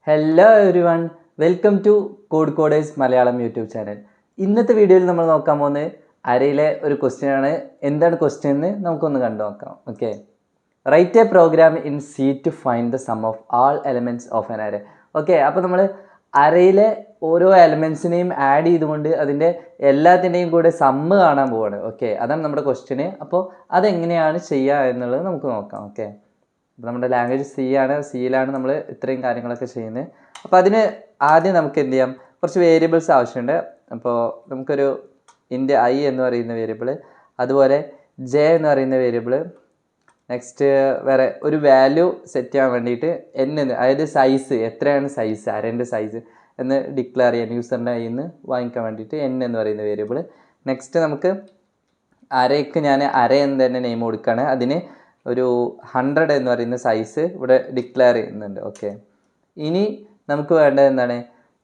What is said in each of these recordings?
Hello everyone, welcome to CodeCoders Malayalam YouTube channel. ഇന്നത്തെ വീഡിയോയിൽ നമ്മൾ നോക്കാൻ പോകുന്നത് അരയിലെ ഒരു ക്വസ്റ്റ്യൻ ആണ്. എന്താണ് ക്വസ്റ്റ്യൻ എന്ന് നമുക്കൊന്ന് കണ്ടു നോക്കാം. Okay, write a program in C to find the sum of all elements of an array. Okay, അപ്പോൾ നമ്മൾ അരയിലെ ഓരോ എലമെൻറ്റ്സിനെയും ആഡ് ചെയ്തുകൊണ്ട് അതിൻ്റെ എല്ലാത്തിൻ്റെയും കൂടെ സമ്മ് കാണാൻ പോവാണ്. ഓക്കെ, അതാണ് നമ്മുടെ ക്വസ്റ്റ്യന്. അപ്പോൾ അതെങ്ങനെയാണ് ചെയ്യുക എന്നുള്ളത് നമുക്ക് നോക്കാം. ഓക്കെ, അപ്പോൾ നമ്മുടെ ലാംഗ്വേജ് സിയിലാണ് നമ്മൾ ഇത്രയും കാര്യങ്ങളൊക്കെ ചെയ്യുന്നത്. അപ്പോൾ അതിന് ആദ്യം നമുക്ക് എന്ത് ചെയ്യാം, കുറച്ച് വേരിയബിൾസ് ആവശ്യമുണ്ട്. അപ്പോൾ നമുക്കൊരു ഇൻറ്റ് ഐ എന്ന് പറയുന്ന വേരിയബിൾ, അതുപോലെ ജെ എന്ന് പറയുന്ന വേരിയബിൾ, നെക്സ്റ്റ് വേറെ ഒരു വാല്യൂ സെറ്റ് ചെയ്യാൻ വേണ്ടിയിട്ട് എൻ എന്ന്, അതായത് സൈസ് എത്രയാണ് സൈസ്, അരേൻ്റെ സൈസ് എന്ന് ഡിക്ലെയർ ചെയ്യാൻ യൂസറിൻ്റെ കയ്യിൽ നിന്ന് വാങ്ങിക്കാൻ വേണ്ടിയിട്ട് എൻ എന്ന് പറയുന്ന വേരിയബിൾ. നെക്സ്റ്റ് നമുക്ക് അരയ്ക്ക് ഞാൻ അര എന്ന് തന്നെ നെയിം കൊടുക്കുകയാണ്. അതിന് ഒരു 100 എന്ന് പറയുന്ന സൈസ് ഇവിടെ ഡിക്ലെയർ ചെയ്യുന്നുണ്ട്. ഓക്കെ, ഇനി നമുക്ക് വേണ്ടത് എന്താണ്,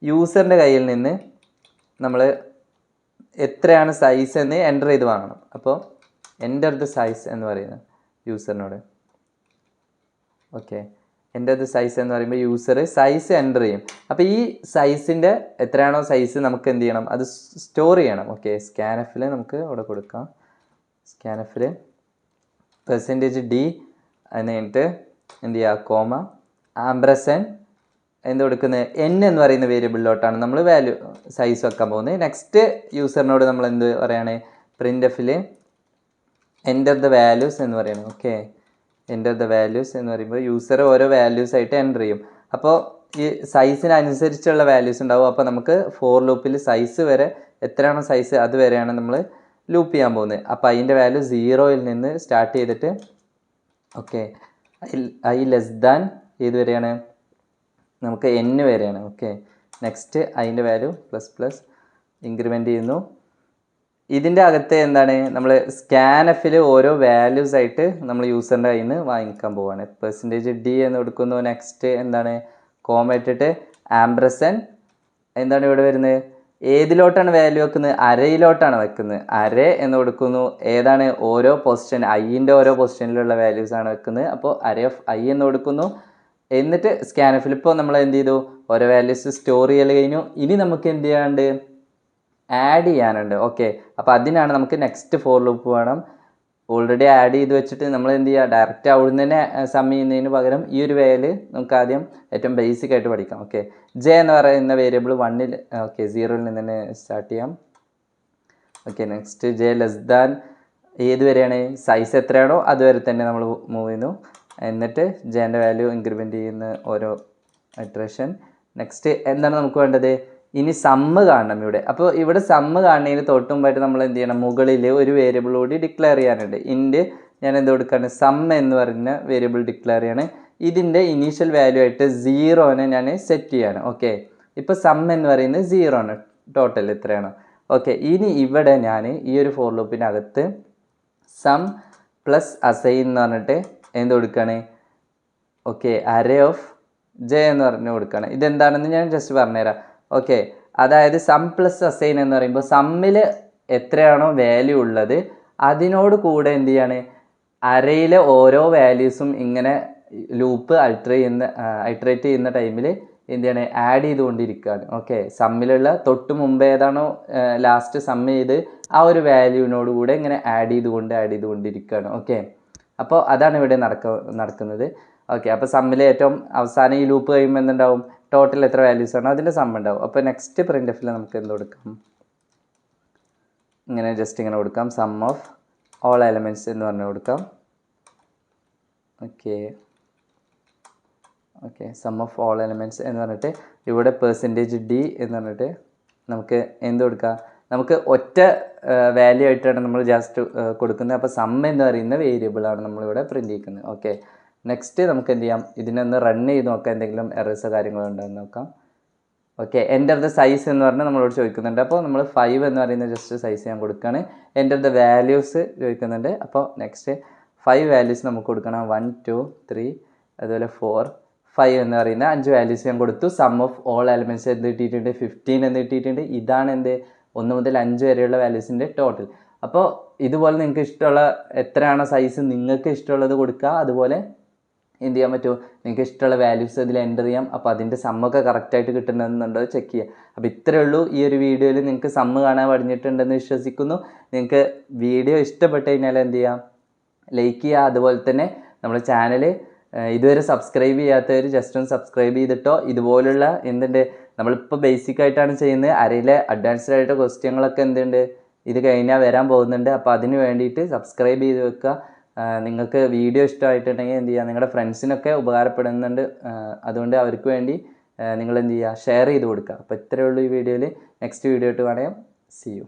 യൂസറിൻ്റെ കയ്യിൽ നിന്ന് നമ്മൾ എത്രയാണ് സൈസ് എന്ന് എൻ്റർ ചെയ്ത് വാങ്ങണം. അപ്പോൾ എൻ്റർ ദ സൈസ് എന്ന് പറയുന്നത് യൂസറിനോട്. ഓക്കെ, എൻ്റർ ദ സൈസ് എന്ന് പറയുമ്പോൾ യൂസർ സൈസ് എൻ്റർ ചെയ്യും. അപ്പോൾ ഈ സൈസിൻ്റെ എത്രയാണോ സൈസ് നമുക്ക് എന്ത് ചെയ്യണം, അത് സ്റ്റോർ ചെയ്യണം. ഓക്കെ, സ്കാനഫിൽ നമുക്ക് അവിടെ കൊടുക്കാം. സ്കാനഫിൽ %d എന്ന് കഴിഞ്ഞിട്ട് എന്ത് ചെയ്യുക, കോമ ആംബ്രസൻ എന്ത് കൊടുക്കുന്നത്, n എന്ന് പറയുന്ന വേരിയബിളിലോട്ടാണ് നമ്മൾ വാല്യൂ സൈസ് വെക്കാൻ പോകുന്നത്. നെക്സ്റ്റ് യൂസറിനോട് നമ്മൾ എന്ത് പറയുകയാണ്, പ്രിൻ്റ് എൻ്റർ ദ വാല്യൂസ് എന്ന് പറയണം. ഓക്കെ, എൻ്റർ ദ വാല്യൂസ് എന്ന് പറയുമ്പോൾ യൂസർ ഓരോ വാല്യൂസ് ആയിട്ട് എൻ്റർ ചെയ്യും. അപ്പോൾ ഈ സൈസിനനുസരിച്ചുള്ള വാല്യൂസ് ഉണ്ടാവും. അപ്പോൾ നമുക്ക് ഫോർ ലൂപ്പിൽ സൈസ് വരെ എത്രയാണോ സൈസ് അത് വരെയാണ് നമ്മൾ ലൂപ്പ് ചെയ്യാൻ പോകുന്നത്. അപ്പോൾ അതിൻ്റെ വാല്യൂ 0യിൽ നിന്ന് സ്റ്റാർട്ട് ചെയ്തിട്ട് ഓക്കെ ഐ ലെസ് ദാൻ ഏത് വരെയാണ്, നമുക്ക് n വരെയാണ്. ഓക്കെ, നെക്സ്റ്റ് അതിൻ്റെ വാല്യൂ ++ ഇൻക്രിമെൻ്റ് ചെയ്യുന്നു. ഇതിൻ്റെ അകത്ത് എന്താണ്, നമ്മൾ സ്കാനഫിൽ ഓരോ വാല്യൂസ് ആയിട്ട് നമ്മൾ യൂസറിൻ്റെ കയ്യിൽ നിന്ന് വാങ്ങിക്കാൻ പോവുകയാണ്. %d എന്ന് കൊടുക്കുന്നു. നെക്സ്റ്റ് എന്താണ്, കോമ ഇട്ടിട്ട് ആംബ്രസൻ എന്താണ് ഇവിടെ വരുന്നത്, ഏതിലോട്ടാണ് വാല്യൂ വെക്കുന്നത്, അരയിലോട്ടാണ് വെക്കുന്നത്. അര എന്ന് കൊടുക്കുന്നു. ഏതാണ്, ഓരോ പൊസിഷൻ ഐൻ്റെ ഓരോ പൊസിഷനിലുള്ള വാല്യൂസ് ആണ് വെക്കുന്നത്. അപ്പോൾ അര ഓഫ് ഐ എന്ന് കൊടുക്കുന്നു. എന്നിട്ട് സ്കാനഫിൽ ഇപ്പോൾ നമ്മൾ എന്ത് ചെയ്തു, ഓരോ വാല്യൂസ് സ്റ്റോർ ചെയ്യൽ കഴിഞ്ഞു. ഇനി നമുക്ക് എന്ത് ചെയ്യാനുണ്ട്, ആഡ് ചെയ്യാനുണ്ട്. ഓക്കെ, അപ്പോൾ അതിനാണ് നമുക്ക് നെക്സ്റ്റ് ഫോർ ലൂപ്പ് വേണം. ഓൾറെഡി ആഡ് ചെയ്ത് വെച്ചിട്ട് നമ്മൾ എന്ത് ചെയ്യുക, ഡയറക്റ്റ് അവിടുന്ന് തന്നെ സം ചെയ്യുന്നതിന് പകരം ഈ ഒരു വേയിൽ നമുക്ക് ആദ്യം ഏറ്റവും ബേസിക് ആയിട്ട് പഠിക്കാം. ഓക്കെ, ജെ എന്ന് പറയുന്ന വേരിയബിൾ 1ൽ ഓക്കെ 0യിൽ നിന്ന് തന്നെ സ്റ്റാർട്ട് ചെയ്യാം. Okay, next J less than ഏത് വരെയാണ്, സൈസ് എത്രയാണോ അതുവരെ തന്നെ നമ്മൾ മൂവ് ചെയ്യുന്നു. എന്നിട്ട് ജെൻ്റെ വാല്യൂ ഇൻക്രിമെൻ്റ് ചെയ്യുന്ന ഓരോ ഇറ്ററേഷൻ. നെക്സ്റ്റ് എന്താണ് നമുക്ക് വേണ്ടത്, ഇനി സമ്മ് കാണണം ഇവിടെ. അപ്പോൾ ഇവിടെ സമ്മ് കാണുന്നതിന് തൊട്ട് മുമ്പായിട്ട് നമ്മൾ എന്ത് ചെയ്യണം, മുകളിൽ ഒരു വേരിയബിൾ കൂടി ഡിക്ലെയർ ചെയ്യാനുണ്ട്. ഇൻറ്റ് ഞാൻ എന്ത് കൊടുക്കുകയാണ്, സം എന്ന് പറയുന്ന വേരിയബിൾ ഡിക്ലെയർ ചെയ്യാണ്. ഇതിൻ്റെ ഇനീഷ്യൽ വാല്യൂ ആയിട്ട് 0നെ ഞാൻ സെറ്റ് ചെയ്യാണ്. ഓക്കെ, ഇപ്പോൾ സം എന്ന് പറയുന്നത് 0 ആണ്, ടോട്ടൽ എത്രയാണ്. ഓക്കെ, ഇനി ഇവിടെ ഞാൻ ഈ ഒരു ഫോർ ലൂപ്പിനകത്ത് സം പ്ലസ് അസൈൻ എന്ന് പറഞ്ഞിട്ട് എന്ത് കൊടുക്കുകയാണ്, ഓക്കെ അരേ ഓഫ് ജെ എന്ന് പറഞ്ഞ് കൊടുക്കുകയാണ്. ഇതെന്താണെന്ന് ഞാൻ ജസ്റ്റ് പറഞ്ഞുതരാം. ഓക്കെ, അതായത് സം പ്ലസ് അസൈൻ എന്ന് പറയുമ്പോൾ സമ്മിൽ എത്രയാണോ വാല്യൂ ഉള്ളത് അതിനോട് കൂടെ എന്ത് ചെയ്യാണ്, അരയിലെ ഓരോ വാല്യൂസും ഇങ്ങനെ ലൂപ്പ് ഐട്രേറ്റ് ചെയ്യുന്ന ടൈമിൽ എന്ത് ചെയ്യണേ, ആഡ് ചെയ്തുകൊണ്ടിരിക്കുകയാണ്. ഓക്കെ, സമ്മിലുള്ള തൊട്ട് മുമ്പ് ഏതാണോ ലാസ്റ്റ് സം ചെയ്ത് ആ ഒരു വാല്യൂവിനോട് കൂടെ ഇങ്ങനെ ആഡ് ചെയ്തുകൊണ്ടിരിക്കുകയാണ്. ഓക്കെ, അപ്പോൾ അതാണ് ഇവിടെ നടക്കുന്നത്. ഓക്കെ, അപ്പോൾ സമ്മിൽ ഏറ്റവും അവസാനം ഈ ലൂപ്പ് കഴിയുമ്പോൾ എന്തുണ്ടാവും, ടോട്ടൽ എത്ര വാല്യൂസ് ആണോ അതിൻ്റെ സം ഉണ്ടാവും. അപ്പോൾ നെക്സ്റ്റ് പ്രിൻ്റ് നമുക്ക് എന്ത് കൊടുക്കാം, ഇങ്ങനെ ജസ്റ്റ് ഇങ്ങനെ കൊടുക്കാം, സം ഓഫ് ഓൾ എലമെൻറ്റ്സ് എന്ന് പറഞ്ഞ് കൊടുക്കാം. Okay sum of all elements എന്ന് പറഞ്ഞിട്ട് ഇവിടെ %d എന്ന് പറഞ്ഞിട്ട് നമുക്ക് എന്ത് കൊടുക്കാം, നമുക്ക് ഒറ്റ വാല്യൂ ആയിട്ടാണ് നമ്മൾ ജസ്റ്റ് കൊടുക്കുന്നത്. അപ്പോൾ സം എന്ന് പറയുന്ന വേരിയബിളാണ് നമ്മളിവിടെ പ്രിൻ്റ് ചെയ്യുന്നത്. ഓക്കെ, നെക്സ്റ്റ് നമുക്ക് എന്ത് ചെയ്യാം, ഇതിനൊന്ന് റൺ ചെയ്ത് നോക്കാം, എന്തെങ്കിലും എറേഴ്സോ കാര്യങ്ങളോ ഉണ്ടോയെന്ന് നോക്കാം. ഓക്കെ, എൻ്റർ ദ സൈസ് എന്ന് പറഞ്ഞാൽ നമ്മളോട് ചോദിക്കുന്നുണ്ട്. അപ്പോൾ നമ്മൾ 5 എന്ന് പറയുന്ന ജസ്റ്റ് സൈസ് ഞാൻ കൊടുക്കുകയാണ്. എൻ്റർ ദ വാല്യൂസ് ചോദിക്കുന്നുണ്ട്. അപ്പോൾ നെക്സ്റ്റ് 5 വാല്യൂസ് നമുക്ക് കൊടുക്കണം. 1 2 3 അതുപോലെ 4 5 എന്ന് പറയുന്ന 5 വാല്യൂസ് ഞാൻ കൊടുത്തു. സം ഓഫ് ഓൾ എലമെൻറ്റ്സ് എന്ത് കിട്ടിയിട്ടുണ്ട്, 15 എന്ന് കിട്ടിയിട്ടുണ്ട്. ഇതാണ് എന്ത് 1 മുതൽ 5 വരെയുള്ള വാല്യൂസിൻ്റെ ടോട്ടൽ. അപ്പോൾ ഇതുപോലെ നിങ്ങൾക്ക് ഇഷ്ടമുള്ള എത്രയാണോ സൈസ് നിങ്ങൾക്ക് ഇഷ്ടമുള്ളത് കൊടുക്കുക. അതുപോലെ എന്ത് ചെയ്യാൻ പറ്റുമോ, നിങ്ങൾക്ക് ഇഷ്ടമുള്ള വാല്യൂസ് അതിൽ എൻ്റർ ചെയ്യാം. അപ്പോൾ അതിൻ്റെ സമ്മൊക്കെ കറക്റ്റായിട്ട് കിട്ടുന്നുണ്ടോ ചെക്ക് ചെയ്യുക. അപ്പോൾ ഇത്രയേ ഉള്ളൂ ഈ ഒരു വീഡിയോയിൽ. നിങ്ങൾക്ക് സമ്മ് കാണാൻ പഠിച്ചിട്ടുണ്ടെന്ന് വിശ്വസിക്കുന്നു. നിങ്ങൾക്ക് വീഡിയോ ഇഷ്ടപ്പെട്ട് കഴിഞ്ഞാൽ എന്ത് ചെയ്യാം, ലൈക്ക് ചെയ്യുക. അതുപോലെ തന്നെ നമ്മുടെ ചാനൽ ഇതുവരെ സബ്സ്ക്രൈബ് ചെയ്യാത്തവർ ജസ്റ്റ് ഒന്ന് സബ്സ്ക്രൈബ് ചെയ്തിട്ടോ. ഇതുപോലുള്ള എന്തുണ്ട്, നമ്മളിപ്പോൾ ബേസിക് ആയിട്ടാണ് ചെയ്യുന്നത്. അരയിലെ അഡ്വാൻസ്ഡ് ആയിട്ട് ക്വസ്റ്റ്യങ്ങളൊക്കെ എന്തുണ്ട് ഇത് കഴിഞ്ഞാൽ വരാൻ പോകുന്നുണ്ട്. അപ്പോൾ അതിന് വേണ്ടിയിട്ട് സബ്സ്ക്രൈബ് ചെയ്ത് വെക്കുക. നിങ്ങൾക്ക് വീഡിയോ ഇഷ്ടമായിട്ടുണ്ടെങ്കിൽ എന്ത് ചെയ്യുക, നിങ്ങളുടെ ഫ്രണ്ട്സിനൊക്കെ ഉപകാരപ്പെടുന്നുണ്ട്. അതുകൊണ്ട് അവർക്ക് വേണ്ടി നിങ്ങൾ എന്ത് ചെയ്യുക, ഷെയർ ചെയ്ത് കൊടുക്കുക. അപ്പോൾ ഇത്രയേ ഉള്ളൂ ഈ വീഡിയോയിൽ. നെക്സ്റ്റ് വീഡിയോ ആയിട്ട് കാണാം. See U.